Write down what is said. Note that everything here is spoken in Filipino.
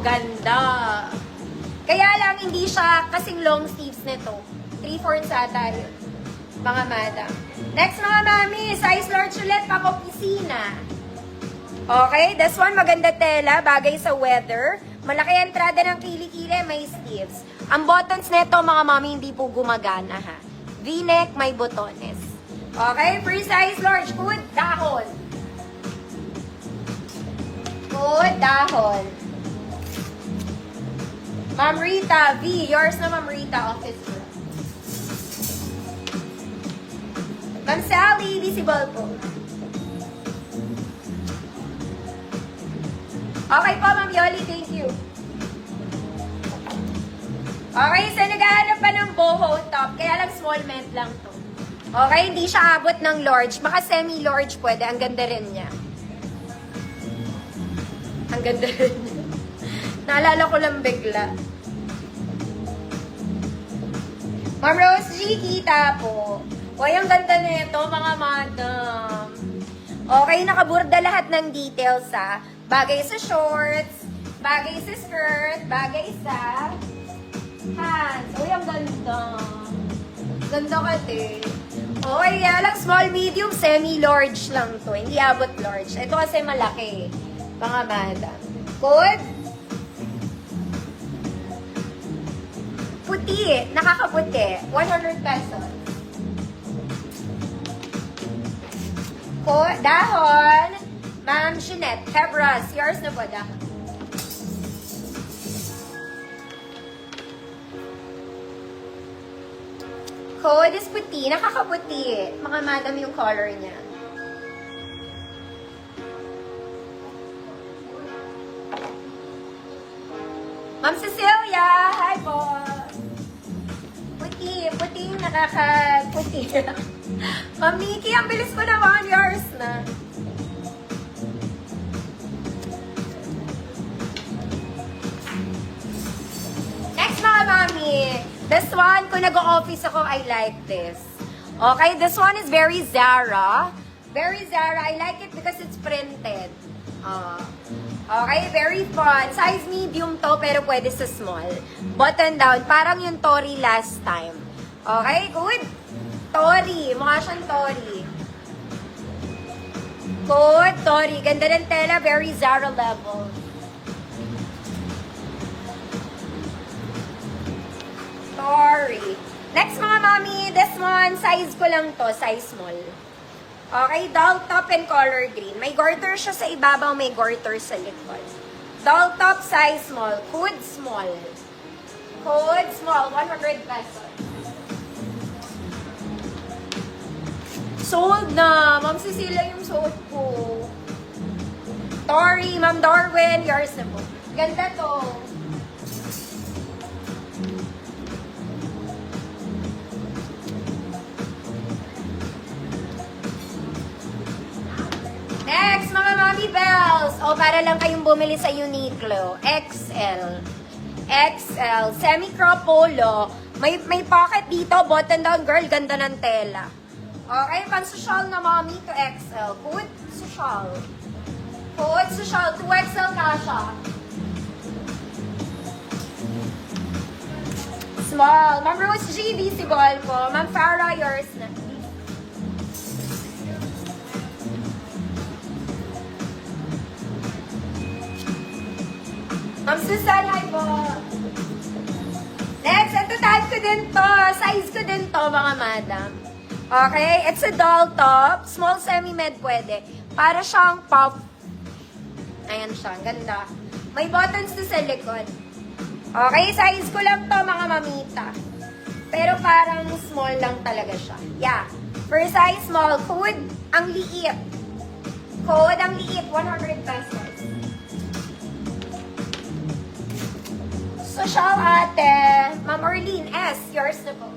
ganda. Kaya lang, hindi siya kasing long sleeves nito. 3/4 ata yun. Mga madam. Next mga mami, size large ulit, pang-opisina. Okay, this one maganda tela, bagay sa weather. Malaki ang entrada ng kilikili, may sleeves. Ang buttons nito mga mami hindi po gumagana ha. V-neck, may botones. Okay, free size large, good, dahon. Good, dahon. Ma'am Rita, V, yours na Ma'am Rita, office room. Ma'am Sally, visible po. Okay po, Ma'am Yoli, thank you. Okay, so naghahanap pa ng boho top, kaya lang small ment lang to. Okay, hindi siya abot ng large, baka semi-large pwede, ang ganda rin niya. Ang ganda rin niya. Naalala ko lang bigla. Ma'am Rose G, kita po. Uy, ang ganda nito, mga madam. Okay, nakaburda lahat ng details, ha. Bagay sa shorts, bagay sa skirt, bagay sa pants. Uy, ang ganda. Ganda kasi. Okay, lang small, medium, semi-large lang to. Hindi abot large. Ito kasi malaki, mga madam. Good? Puti, nakakaputi. 100 pesos. Dahon, Ma'am Jeanette, Hebras, yours na po, dahon. Code is puti, nakakaputi. Mga madam yung color niya. Ma'am Cecilia, hi po. Puti yung nakakaputi. Ma'am Nikki, ang bilis ko naman, yours na. Next mga mami, this one, kung nag-o-office ako, I like this. Okay, this one is very Zara. Very Zara, I like it because it's printed. Okay, very fun. Size medium to, pero pwede sa small. Button down, parang yung Tory last time. Okay, good. Tory, mukha siyang Tory. Good, Tory. Ganda ng tela, very Zara level. Tory. Next mga mami, this one, size ko lang to, size small. Okay, doll top and color green. May garter siya sa ibabaw, may garter sa likod. Doll top, size small. Hood small. Hood small, 100 pesos. Sold na. Ma'am Cecilia yung sold ko. Tori, Ma'am Darwin, yours na po. Ganda to. Next, mga Mommy Bells. O, para lang kayong bumili sa Uniqlo. XL. XL. Semi-crop polo. May pocket dito. Button down, girl. Ganda ng tela. Okay, pang-social na Mommy to XL. Hood, social. Hood, social. 2XL kasha. Small. Ma'am Rose G, visible po. Ma'am Farah, yours na. Ma'am Susan, hi po. Next, ito type ko din to. Size ko din to, mga madam. Okay, it's a doll top. Small semi-med pwede. Para siyang puff. Ayan siya, ganda. May buttons to sa likod. Okay, size ko lang to, mga mamita. Pero parang small lang talaga siya. Yeah. For size small, code, ang liit. Code, ang liit, 100 pesos. Social ate, Ma'am Orlean, S, yours na po.